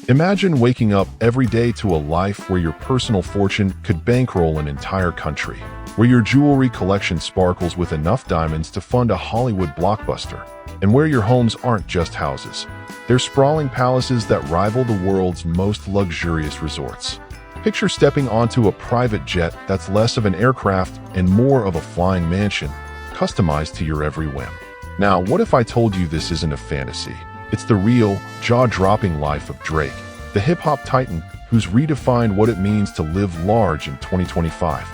Imagine waking up every day to a life where your personal fortune could bankroll an entire country, where your jewelry collection sparkles with enough diamonds to fund a Hollywood blockbuster, and where your homes aren't just houses. They're sprawling palaces that rival the world's most luxurious resorts. Picture stepping onto a private jet that's less of an aircraft and more of a flying mansion, customized to your every whim. Now, what if I told you this isn't a fantasy? It's the real, jaw-dropping life of Drake, the hip-hop titan who's redefined what it means to live large in 2025.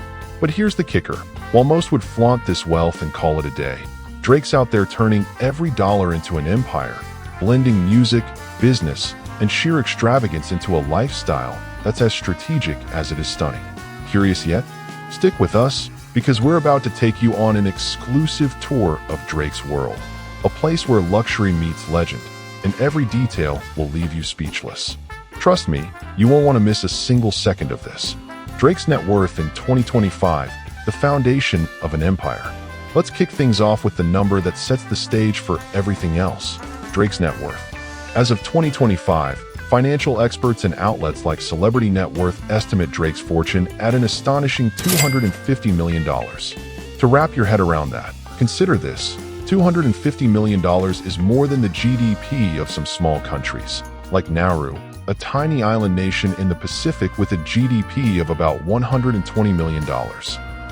But here's the kicker. While most would flaunt this wealth and call it a day, Drake's out there turning every dollar into an empire, blending music, business, and sheer extravagance into a lifestyle that's as strategic as it is stunning. Curious yet? Stick with us, because we're about to take you on an exclusive tour of Drake's world, a place where luxury meets legend, and every detail will leave you speechless. Trust me, you won't want to miss a single second of this. Drake's net worth in 2025, the foundation of an empire. Let's kick things off with the number that sets the stage for everything else: Drake's net worth. As of 2025, financial experts and outlets like Celebrity Net Worth estimate Drake's fortune at an astonishing $250 million. To wrap your head around that, consider this: $250 million is more than the GDP of some small countries, like Nauru, a tiny island nation in the Pacific with a GDP of about $120 million.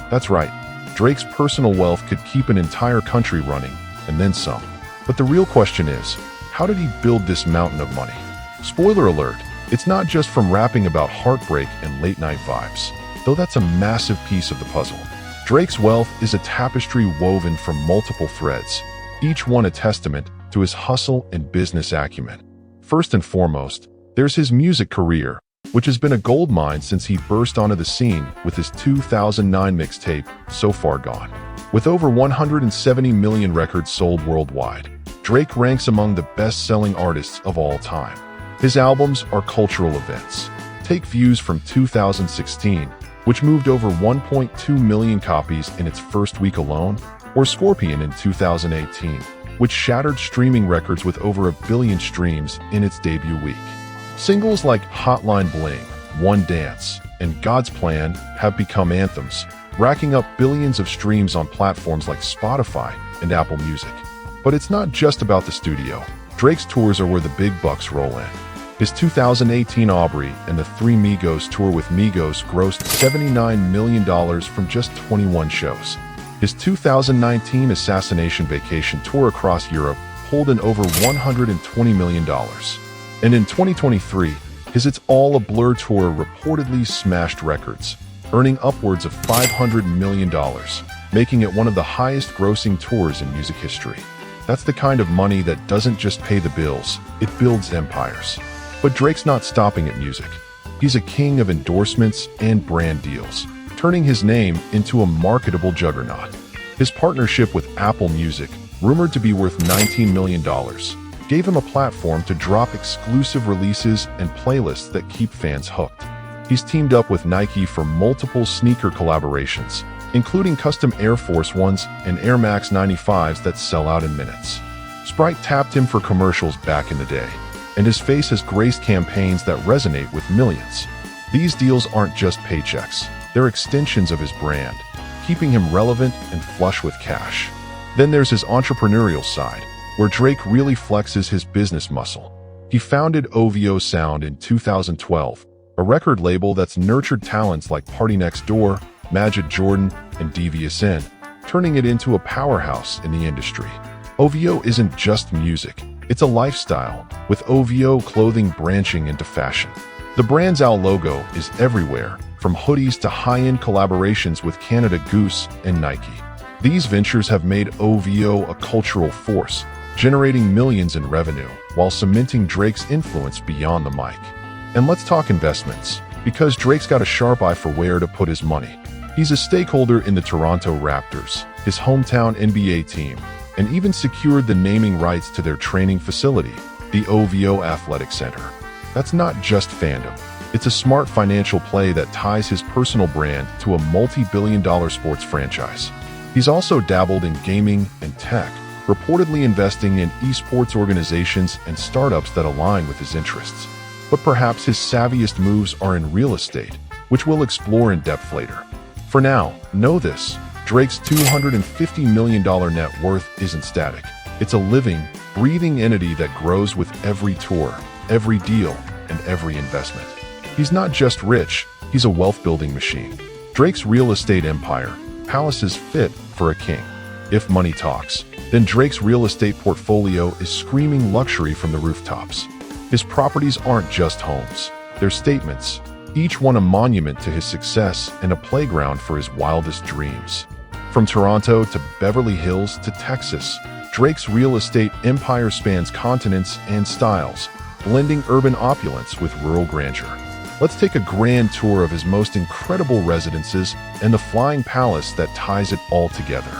That's right, Drake's personal wealth could keep an entire country running, and then some. But the real question is, how did he build this mountain of money? Spoiler alert, it's not just from rapping about heartbreak and late-night vibes, though that's a massive piece of the puzzle. Drake's wealth is a tapestry woven from multiple threads, each one a testament to his hustle and business acumen. First and foremost, there's his music career, which has been a goldmine since he burst onto the scene with his 2009 mixtape, So Far Gone. With over 170 million records sold worldwide, Drake ranks among the best-selling artists of all time. His albums are cultural events. Take Views from 2016, which moved over 1.2 million copies in its first week alone, or Scorpion in 2018, which shattered streaming records with over 1 billion streams in its debut week. Singles like Hotline Bling, One Dance, and God's Plan have become anthems, racking up billions of streams on platforms like Spotify and Apple Music. But it's not just about the studio. Drake's tours are where the big bucks roll in. His 2018 Aubrey and the Three Migos tour with Migos grossed $79 million from just 21 shows. His 2019 Assassination Vacation tour across Europe pulled in over $120 million. And in 2023, his It's All a Blur tour reportedly smashed records, earning upwards of $500 million, making it one of the highest-grossing tours in music history. That's the kind of money that doesn't just pay the bills, it builds empires. But Drake's not stopping at music. He's a king of endorsements and brand deals, turning his name into a marketable juggernaut. His partnership with Apple Music, rumored to be worth $19 million, gave him a platform to drop exclusive releases and playlists that keep fans hooked. He's teamed up with Nike for multiple sneaker collaborations, including custom Air Force Ones and Air Max 95s that sell out in minutes. Sprite tapped him for commercials back in the day, and his face has graced campaigns that resonate with millions. These deals aren't just paychecks, they're extensions of his brand, keeping him relevant and flush with cash. Then there's his entrepreneurial side, where Drake really flexes his business muscle. He founded OVO Sound in 2012, a record label that's nurtured talents like Party Next Door, Majid Jordan, and Devious N, turning it into a powerhouse in the industry. OVO isn't just music, it's a lifestyle, with OVO clothing branching into fashion. The brand's OWL logo is everywhere, from hoodies to high-end collaborations with Canada Goose and Nike. These ventures have made OVO a cultural force, generating millions in revenue, while cementing Drake's influence beyond the mic. And let's talk investments, because Drake's got a sharp eye for where to put his money. He's a stakeholder in the Toronto Raptors, his hometown NBA team, and even secured the naming rights to their training facility, the OVO Athletic Center. That's not just fandom. It's a smart financial play that ties his personal brand to a multi-billion-dollar sports franchise. He's also dabbled in gaming and tech, reportedly investing in esports organizations and startups that align with his interests. but perhaps his savviest moves are in real estate, which we'll explore in depth later. For now, know this: Drake's $250 million net worth isn't static. It's a living, breathing entity that grows with every tour, every deal, and every investment. He's not just rich, he's a wealth-building machine. Drake's real estate empire, palaces fit for a king. If money talks, then Drake's real estate portfolio is screaming luxury from the rooftops. His properties aren't just homes, they're statements, each one a monument to his success and a playground for his wildest dreams. From Toronto to Beverly Hills to Texas, Drake's real estate empire spans continents and styles, blending urban opulence with rural grandeur. Let's take a grand tour of his most incredible residences and the flying palace that ties it all together.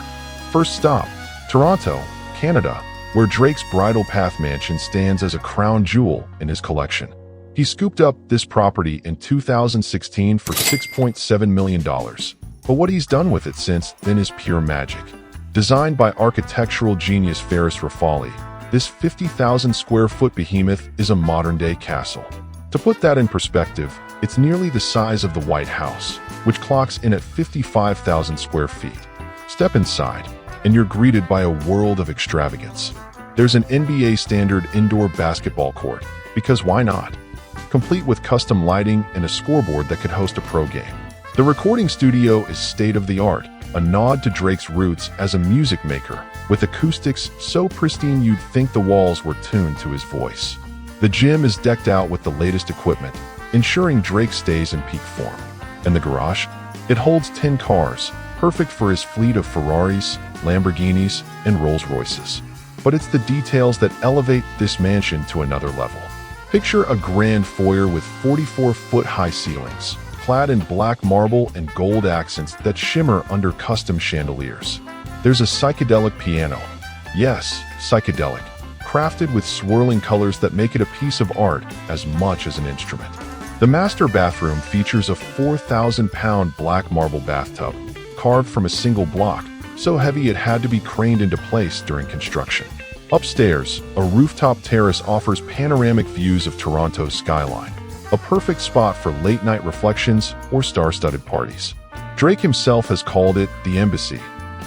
First stop, Toronto, Canada, where Drake's Bridle Path Mansion stands as a crown jewel in his collection. He scooped up this property in 2016 for $6.7 million. But what he's done with it since then is pure magic. Designed by architectural genius Ferris Rafali, this 50,000 square foot behemoth is a modern-day castle. To put that in perspective, it's nearly the size of the White House, which clocks in at 55,000 square feet. Step inside, and you're greeted by a world of extravagance. There's an NBA standard indoor basketball court, because why not? Complete with custom lighting and a scoreboard that could host a pro game. The recording studio is state-of-the-art, a nod to Drake's roots as a music maker, with acoustics so pristine you'd think the walls were tuned to his voice. The gym is decked out with the latest equipment, ensuring Drake stays in peak form. And the garage? It holds 10 cars, perfect for his fleet of Ferraris, Lamborghinis, and Rolls-Royces. But it's the details that elevate this mansion to another level. Picture a grand foyer with 44-foot-high ceilings, clad in black marble and gold accents that shimmer under custom chandeliers. There's a psychedelic piano. Yes, psychedelic. Crafted with swirling colors that make it a piece of art as much as an instrument. The master bathroom features a 4,000-pound black marble bathtub, carved from a single block, so heavy it had to be craned into place during construction. Upstairs, a rooftop terrace offers panoramic views of Toronto's skyline, a perfect spot for late-night reflections or star-studded parties. Drake himself has called it the Embassy,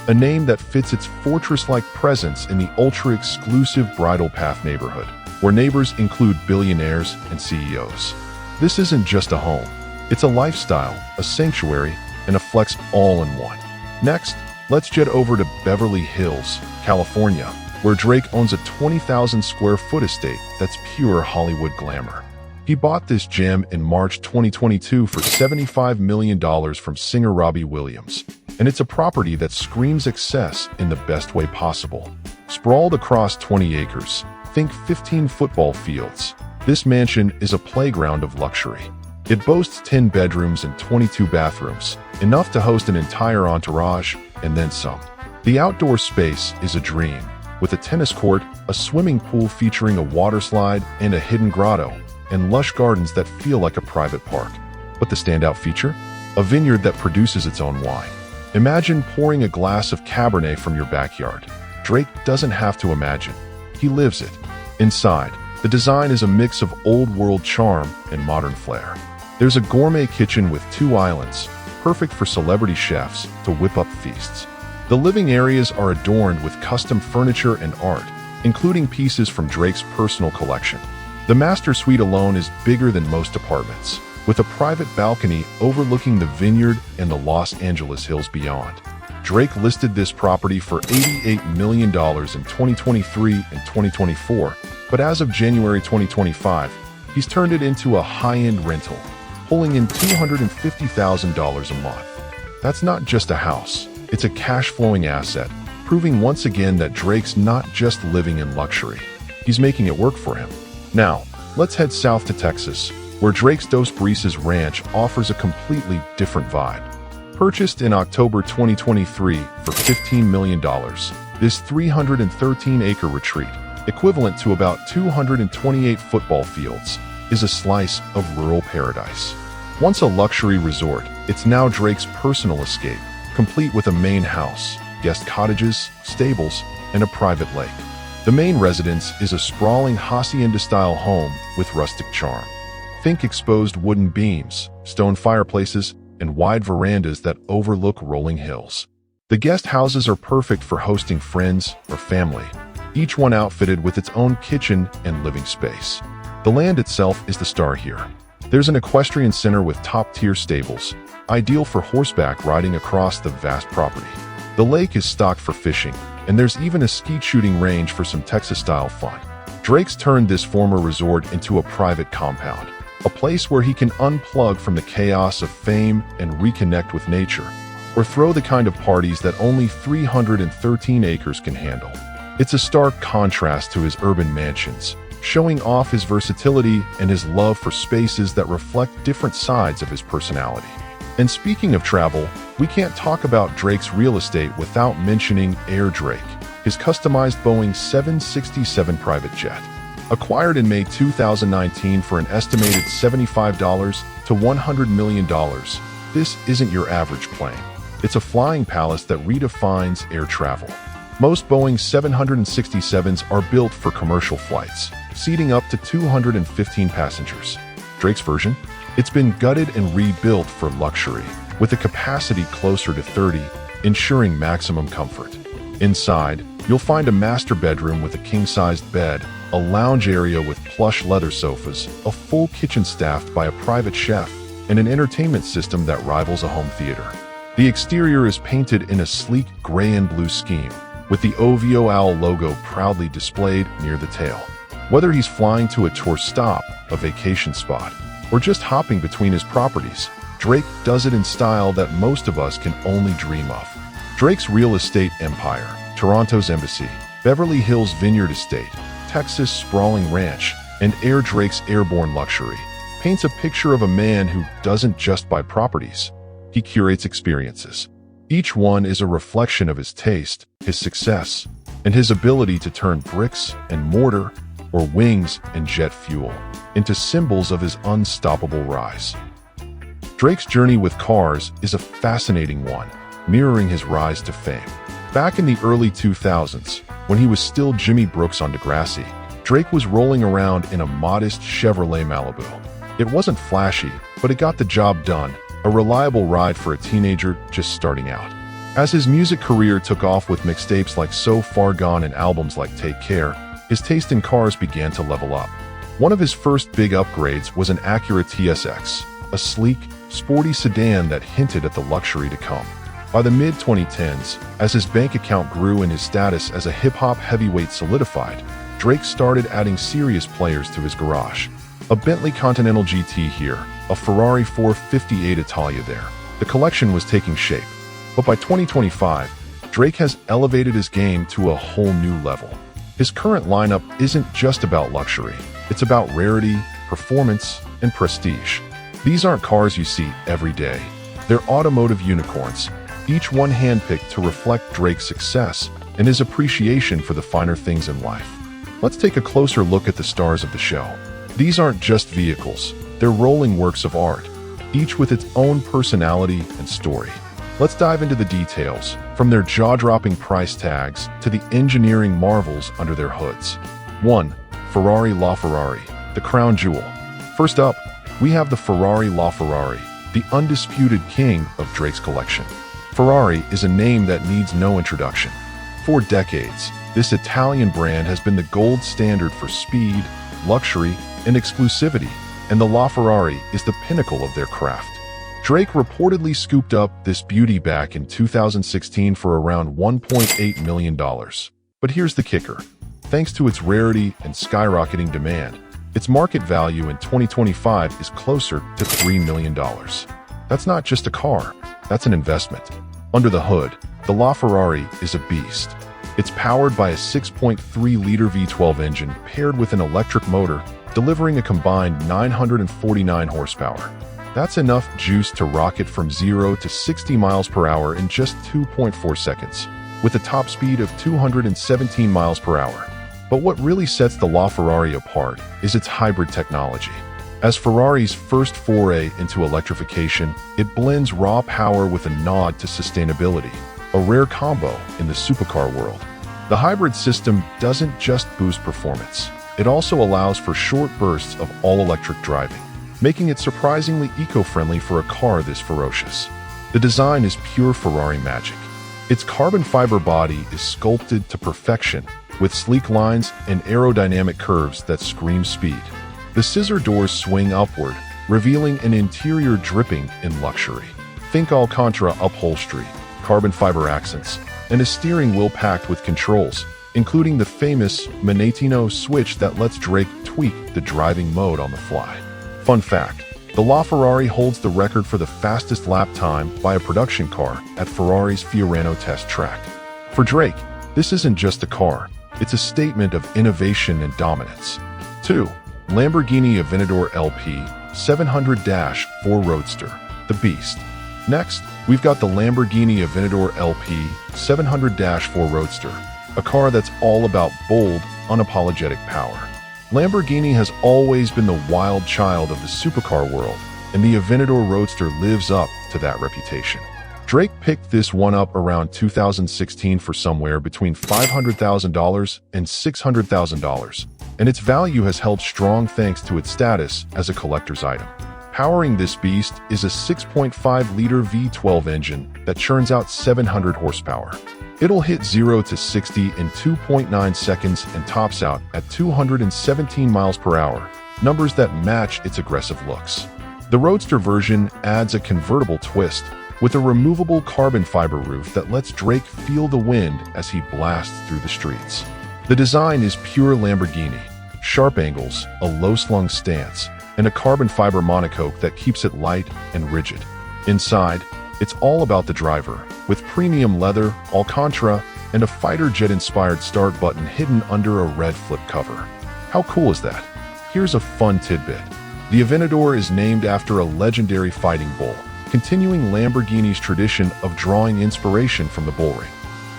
a name that fits its fortress-like presence in the ultra-exclusive Bridle Path neighborhood, where neighbors include billionaires and CEOs. This isn't just a home. It's a lifestyle, a sanctuary, and a flex all in one. Next, let's jet over to Beverly Hills, California, where Drake owns a 20,000 square foot estate that's pure Hollywood glamour. He bought this gem in March 2022 for $75 million from singer Robbie Williams, and it's a property that screams excess in the best way possible. Sprawled across 20 acres, think 15 football fields, this mansion is a playground of luxury. It boasts 10 bedrooms and 22 bathrooms, enough to host an entire entourage, and then some. The outdoor space is a dream, with a tennis court, a swimming pool featuring a water slide and a hidden grotto, and lush gardens that feel like a private park. But the standout feature? A vineyard that produces its own wine. Imagine pouring a glass of Cabernet from your backyard. Drake doesn't have to imagine. He lives it. Inside, the design is a mix of old-world charm and modern flair. There's a gourmet kitchen with 2 islands, perfect for celebrity chefs to whip up feasts. The living areas are adorned with custom furniture and art, including pieces from Drake's personal collection. The master suite alone is bigger than most apartments, with a private balcony overlooking the vineyard and the Los Angeles hills beyond. Drake listed this property for $88 million in 2023 and 2024, but as of January 2025, he's turned it into a high-end rental, pulling in $250,000 a month. That's not just a house, it's a cash-flowing asset, proving once again that Drake's not just living in luxury. He's making it work for him. Now, let's head south to Texas, where Drake's Dos Brises Ranch offers a completely different vibe. Purchased in October 2023 for $15 million, this 313-acre retreat, equivalent to about 228 football fields, is a slice of rural paradise. Once a luxury resort, it's now Drake's personal escape, complete with a main house, guest cottages, stables, and a private lake. The main residence is a sprawling hacienda-style home with rustic charm. Think exposed wooden beams, stone fireplaces, and wide verandas that overlook rolling hills. The guest houses are perfect for hosting friends or family, each one outfitted with its own kitchen and living space. The land itself is the star here. There's an equestrian center with top-tier stables, ideal for horseback riding across the vast property. The lake is stocked for fishing, and there's even a skeet shooting range for some Texas-style fun. Drake's turned this former resort into a private compound, a place where he can unplug from the chaos of fame and reconnect with nature, or throw the kind of parties that only 313 acres can handle. It's a stark contrast to his urban mansions, showing off his versatility and his love for spaces that reflect different sides of his personality. And speaking of travel, we can't talk about Drake's real estate without mentioning Air Drake, his customized Boeing 767 private jet. Acquired in May 2019 for an estimated $75 to $100 million, this isn't your average plane. It's a flying palace that redefines air travel. Most Boeing 767s are built for commercial flights, seating up to 215 passengers. Drake's version? It's been gutted and rebuilt for luxury, with a capacity closer to 30, ensuring maximum comfort. Inside, you'll find a master bedroom with a king-sized bed, a lounge area with plush leather sofas, a full kitchen staffed by a private chef, and an entertainment system that rivals a home theater. The exterior is painted in a sleek gray and blue scheme, with the OVO Owl logo proudly displayed near the tail. Whether he's flying to a tourist stop, a vacation spot, or just hopping between his properties, Drake does it in style that most of us can only dream of. Drake's real estate empire, Toronto's Embassy, Beverly Hills Vineyard Estate, Texas' sprawling ranch, and Air Drake's airborne luxury, paints a picture of a man who doesn't just buy properties. He curates experiences. Each one is a reflection of his taste, his success, and his ability to turn bricks and mortar, or wings and jet fuel, into symbols of his unstoppable rise. Drake's journey with cars is a fascinating one, mirroring his rise to fame. Back in the early 2000s, when he was still Jimmy Brooks on Degrassi, Drake was rolling around in a modest Chevrolet Malibu. It wasn't flashy, but it got the job done, a reliable ride for a teenager just starting out. As his music career took off with mixtapes like So Far Gone and albums like Take Care, his taste in cars began to level up. One of his first big upgrades was an Acura TSX, a sleek, sporty sedan that hinted at the luxury to come. By the mid-2010s, as his bank account grew and his status as a hip-hop heavyweight solidified, Drake started adding serious players to his garage. A Bentley Continental GT here, a Ferrari 458 Italia there. The collection was taking shape. But by 2025, Drake has elevated his game to a whole new level. His current lineup isn't just about luxury. It's about rarity, performance, and prestige. These aren't cars you see every day. They're automotive unicorns, each one handpicked to reflect Drake's success and his appreciation for the finer things in life. Let's take a closer look at the stars of the show. These aren't just vehicles. They're rolling works of art, each with its own personality and story. Let's dive into the details, from their jaw-dropping price tags to the engineering marvels under their hoods. 1. Ferrari LaFerrari, the crown jewel. First up, we have the Ferrari LaFerrari, the undisputed king of Drake's collection. Ferrari is a name that needs no introduction. For decades, this Italian brand has been the gold standard for speed, luxury, and exclusivity, and the LaFerrari is the pinnacle of their craft. Drake reportedly scooped up this beauty back in 2016 for around $1.8 million. But here's the kicker. Thanks to its rarity and skyrocketing demand, its market value in 2025 is closer to $3 million. That's not just a car, that's an investment. Under the hood, the LaFerrari is a beast. It's powered by a 6.3-liter V12 engine paired with an electric motor, delivering a combined 949 horsepower. That's enough juice to rocket from 0 to 60 miles per hour in just 2.4 seconds, with a top speed of 217 miles per hour. But what really sets the LaFerrari apart is its hybrid technology. As Ferrari's first foray into electrification, it blends raw power with a nod to sustainability, a rare combo in the supercar world. The hybrid system doesn't just boost performance, it also allows for short bursts of all-electric driving. making it surprisingly eco-friendly for a car this ferocious. The design is pure Ferrari magic. Its carbon fiber body is sculpted to perfection, with sleek lines and aerodynamic curves that scream speed. The scissor doors swing upward, revealing an interior dripping in luxury. Think Alcantara upholstery, carbon fiber accents, and a steering wheel packed with controls, including the famous Manettino switch that lets Drake tweak the driving mode on the fly. Fun fact, the LaFerrari holds the record for the fastest lap time by a production car at Ferrari's Fiorano test track. For Drake, this isn't just a car, it's a statement of innovation and dominance. 2. Lamborghini Aventador LP 700-4 Roadster, the Beast. Next, we've got the Lamborghini Aventador LP 700-4 Roadster, a car that's all about bold, unapologetic power. Lamborghini has always been the wild child of the supercar world, and the Aventador Roadster lives up to that reputation. Drake picked this one up around 2016 for somewhere between $500,000 and $600,000, and its value has held strong thanks to its status as a collector's item. Powering this beast is a 6.5-liter V12 engine that churns out 700 horsepower. It'll hit 0 to 60 in 2.9 seconds and tops out at 217 miles per hour, numbers that match its aggressive looks. The Roadster version adds a convertible twist with a removable carbon fiber roof that lets Drake feel the wind as he blasts through the streets. The design is pure Lamborghini, sharp angles, a low-slung stance, and a carbon fiber monocoque that keeps it light and rigid. Inside, it's all about the driver, with premium leather, Alcantara, and a fighter jet-inspired start button hidden under a red flip cover. How cool is that? Here's a fun tidbit. The Aventador is named after a legendary fighting bull, continuing Lamborghini's tradition of drawing inspiration from the bullring.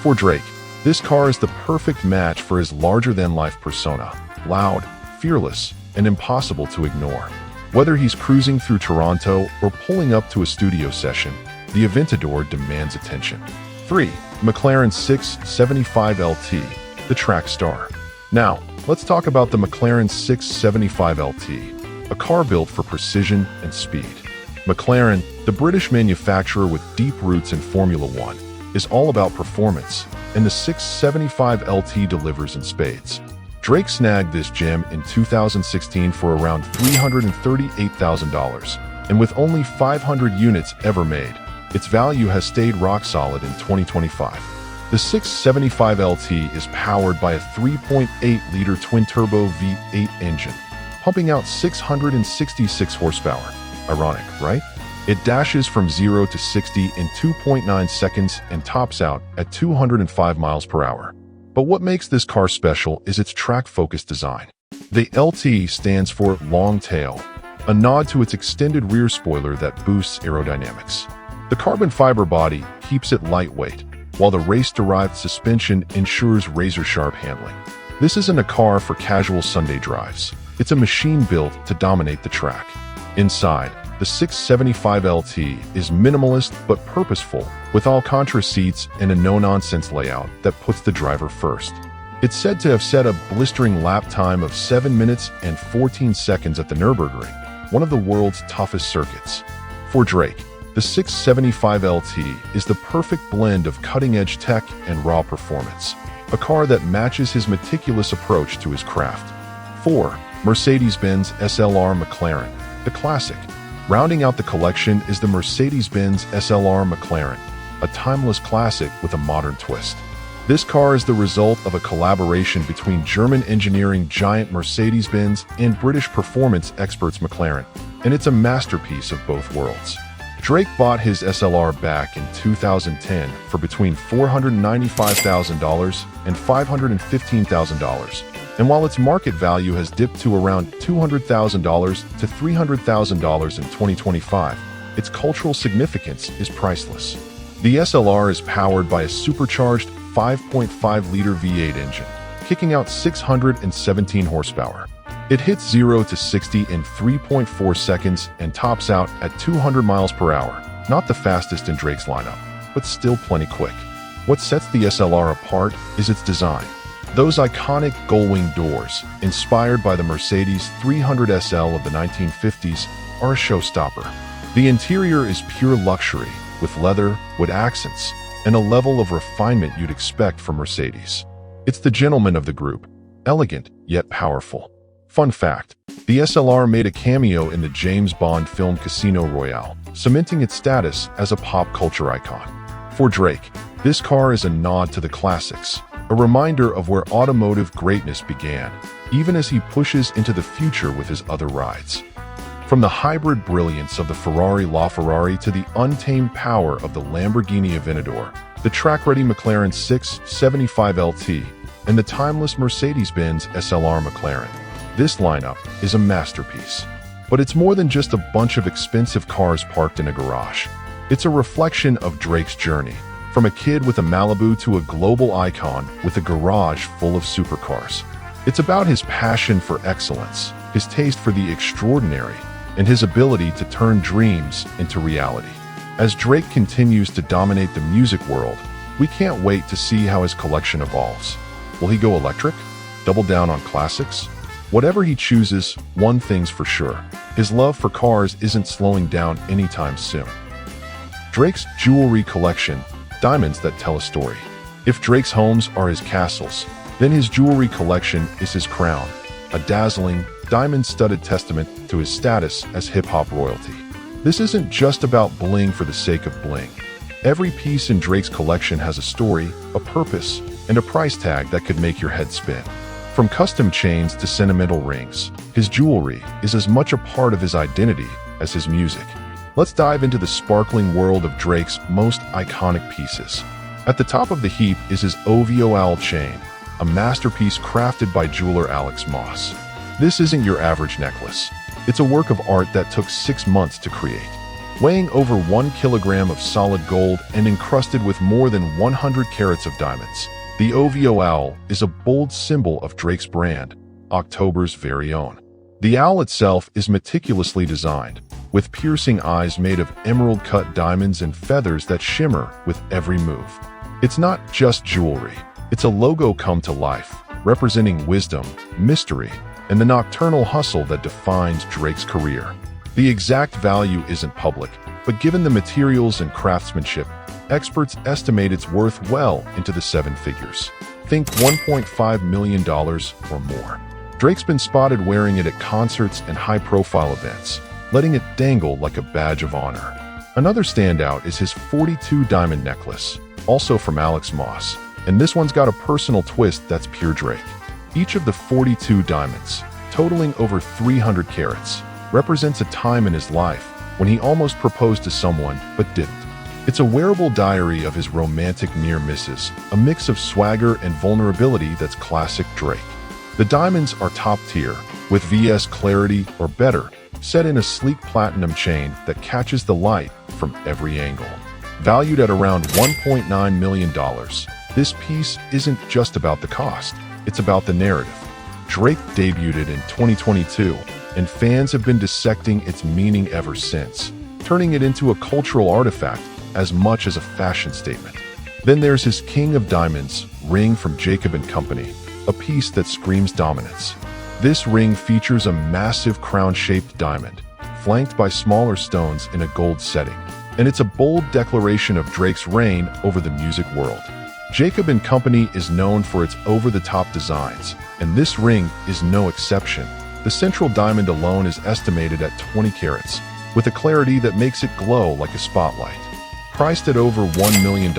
For Drake, this car is the perfect match for his larger-than-life persona, loud, fearless, and impossible to ignore. Whether he's cruising through Toronto or pulling up to a studio session, the Aventador demands attention. 3. McLaren 675 LT, the track star. Now, let's talk about the McLaren 675 LT, a car built for precision and speed. McLaren, the British manufacturer with deep roots in Formula One, is all about performance, and the 675 LT delivers in spades. Drake snagged this gem in 2016 for around $338,000, and with only 500 units ever made, its value has stayed rock solid in 2025. The 675 LT is powered by a 3.8-liter twin-turbo V8 engine, pumping out 666 horsepower. Ironic, right? It dashes from 0 to 60 in 2.9 seconds and tops out at 205 miles per hour. But what makes this car special is its track-focused design. The LT stands for long tail, a nod to its extended rear spoiler that boosts aerodynamics. The carbon fiber body keeps it lightweight, while the race-derived suspension ensures razor-sharp handling. This isn't a car for casual Sunday drives. It's a machine built to dominate the track. Inside, the 675 LT is minimalist but purposeful, with Alcantara seats and a no-nonsense layout that puts the driver first. It's said to have set a blistering lap time of 7 minutes and 14 seconds at the Nürburgring, one of the world's toughest circuits. For Drake, the 675 LT is the perfect blend of cutting-edge tech and raw performance, a car that matches his meticulous approach to his craft. 4. Mercedes-Benz SLR McLaren, the classic. Rounding out the collection is the Mercedes-Benz SLR McLaren, a timeless classic with a modern twist. This car is the result of a collaboration between German engineering giant Mercedes-Benz and British performance experts McLaren, and it's a masterpiece of both worlds. Drake bought his SLR back in 2010 for between $495,000 and $515,000. And while its market value has dipped to around $200,000 to $300,000 in 2025, its cultural significance is priceless. The SLR is powered by a supercharged 5.5-liter V8 engine, kicking out 617 horsepower. It hits 0 to 60 in 3.4 seconds and tops out at 200 miles per hour. Not the fastest in Drake's lineup, but still plenty quick. What sets the SLR apart is its design. Those iconic gull-wing doors, inspired by the Mercedes 300 SL of the 1950s, are a showstopper. The interior is pure luxury, with leather, wood accents, and a level of refinement you'd expect from Mercedes. It's the gentleman of the group, elegant yet powerful. Fun fact, the SLR made a cameo in the James Bond film Casino Royale, cementing its status as a pop culture icon. For Drake, this car is a nod to the classics, a reminder of where automotive greatness began, even as he pushes into the future with his other rides. From the hybrid brilliance of the Ferrari LaFerrari to the untamed power of the Lamborghini Aventador, the track-ready McLaren 675 LT, and the timeless Mercedes-Benz SLR McLaren, this lineup is a masterpiece. But it's more than just a bunch of expensive cars parked in a garage. It's a reflection of Drake's journey, from a kid with a Malibu to a global icon with a garage full of supercars. It's about his passion for excellence, his taste for the extraordinary, and his ability to turn dreams into reality. As Drake continues to dominate the music world, we can't wait to see how his collection evolves. Will he go electric? Double down on classics? Whatever he chooses, one thing's for sure. His love for cars isn't slowing down anytime soon. Drake's jewelry collection, diamonds that tell a story. If Drake's homes are his castles, then his jewelry collection is his crown, a dazzling, diamond-studded testament to his status as hip-hop royalty. This isn't just about bling for the sake of bling. Every piece in Drake's collection has a story, a purpose, and a price tag that could make your head spin. From custom chains to sentimental rings, his jewelry is as much a part of his identity as his music. Let's dive into the sparkling world of Drake's most iconic pieces. At the top of the heap is his OVO Owl chain, a masterpiece crafted by jeweler Alex Moss. This isn't your average necklace. It's a work of art that took 6 months to create. Weighing over 1 kilogram of solid gold and encrusted with more than 100 carats of diamonds, the OVO Owl is a bold symbol of Drake's brand, October's very own. The owl itself is meticulously designed, with piercing eyes made of emerald-cut diamonds and feathers that shimmer with every move. It's not just jewelry. It's a logo come to life, representing wisdom, mystery, and the nocturnal hustle that defines Drake's career. The exact value isn't public, but given the materials and craftsmanship, experts estimate it's worth well into the 7 figures. Think $1.5 million or more. Drake's been spotted wearing it at concerts and high-profile events, letting it dangle like a badge of honor. Another standout is his 42 diamond necklace, also from Alex Moss, and this one's got a personal twist that's pure Drake. Each of the 42 diamonds, totaling over 300 carats, represents a time in his life when he almost proposed to someone but didn't. It's a wearable diary of his romantic near misses, a mix of swagger and vulnerability that's classic Drake. The diamonds are top tier, with VS clarity or better, set in a sleek platinum chain that catches the light from every angle. Valued at around $1.9 million, this piece isn't just about the cost, it's about the narrative. Drake debuted in 2022, and fans have been dissecting its meaning ever since, turning it into a cultural artifact as much as a fashion statement. Then there's his King of Diamonds ring from Jacob & Company, a piece that screams dominance. This ring features a massive crown-shaped diamond, flanked by smaller stones in a gold setting, and it's a bold declaration of Drake's reign over the music world. Jacob & Company is known for its over-the-top designs, and this ring is no exception. The central diamond alone is estimated at 20 carats, with a clarity that makes it glow like a spotlight. Priced at over $1 million,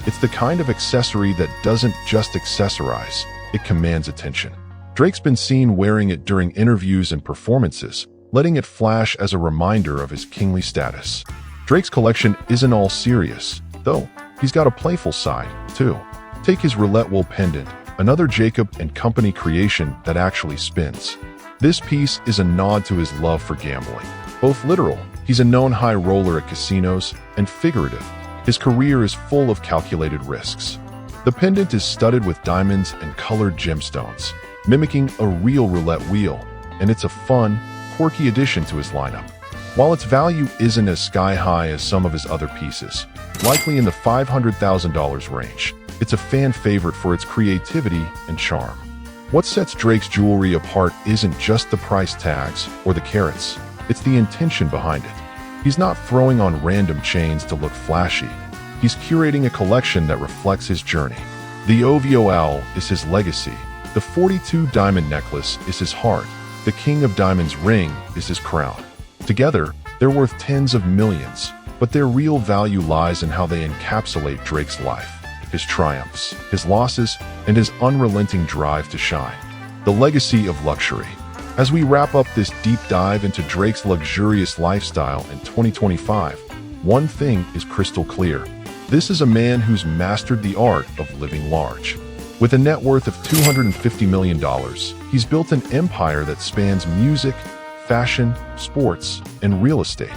it's the kind of accessory that doesn't just accessorize, it commands attention. Drake's been seen wearing it during interviews and performances, letting it flash as a reminder of his kingly status. Drake's collection isn't all serious, though. He's got a playful side, too. Take his roulette wheel pendant, another Jacob & Company creation that actually spins. This piece is a nod to his love for gambling. Both literal, he's a known high roller at casinos, and figurative, his career is full of calculated risks. The pendant is studded with diamonds and colored gemstones, mimicking a real roulette wheel, and it's a fun, quirky addition to his lineup. While its value isn't as sky-high as some of his other pieces, likely in the $500,000 range, It's a fan favorite for its creativity and charm. What sets Drake's jewelry apart isn't just the price tags or the carats, it's the intention behind it. He's not throwing on random chains to look flashy. He's curating a collection that reflects his journey. The OVO owl is his legacy. The 42 diamond necklace is his heart. The King of Diamonds ring is his crown. Together, they're worth tens of millions, but their real value lies in how they encapsulate Drake's life, his triumphs, his losses, and his unrelenting drive to shine. The legacy of luxury. As we wrap up this deep dive into Drake's luxurious lifestyle in 2025, one thing is crystal clear. This is a man who's mastered the art of living large. With a net worth of $250 million, he's built an empire that spans music, fashion, sports, and real estate.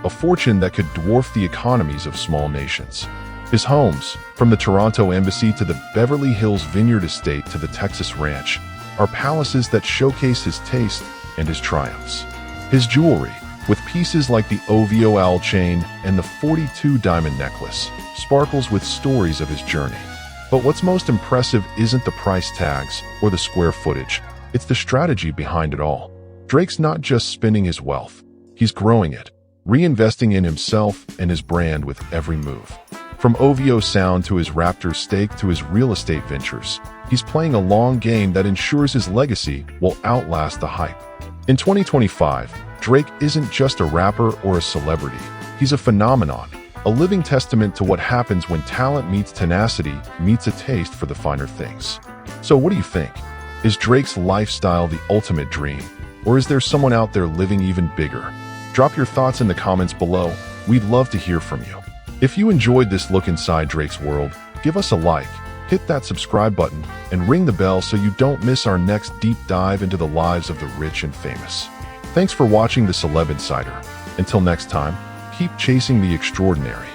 A fortune that could dwarf the economies of small nations. His homes, from the Toronto Embassy to the Beverly Hills Vineyard Estate to the Texas Ranch, are palaces that showcase his taste and his triumphs. His jewelry, with pieces like the OVO owl chain and the 42 diamond necklace, sparkles with stories of his journey. But what's most impressive isn't the price tags or the square footage, it's the strategy behind it all. Drake's not just spending his wealth, he's growing it, reinvesting in himself and his brand with every move. From OVO sound to his Raptor stake to his real estate ventures, he's playing a long game that ensures his legacy will outlast the hype. In 2025, Drake isn't just a rapper or a celebrity, he's a phenomenon, a living testament to what happens when talent meets tenacity, meets a taste for the finer things. So what do you think? Is Drake's lifestyle the ultimate dream? Or is there someone out there living even bigger? Drop your thoughts in the comments below. We'd love to hear from you. If you enjoyed this look inside Drake's world, give us a like, hit that subscribe button, and ring the bell so you don't miss our next deep dive into the lives of the rich and famous. Thanks for watching the Celeb Insider. Until next time, keep chasing the extraordinary.